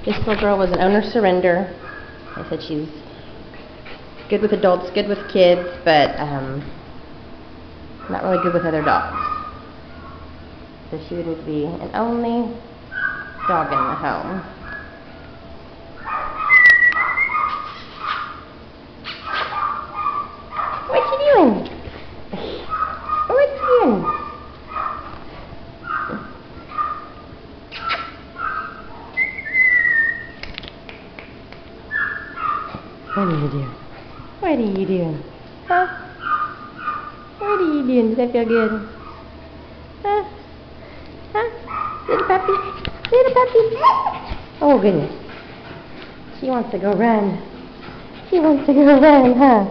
This little girl was an owner surrender. I said she's good with adults, good with kids, but not really good with other dogs. So she would need to be an only dog in the home. What you doing? What you doing? What are you doing? What are you doing? Huh? What are you doing? Does that feel good? Huh? Huh? Little puppy? Little puppy? Oh goodness. She wants to go run. She wants to go run, huh?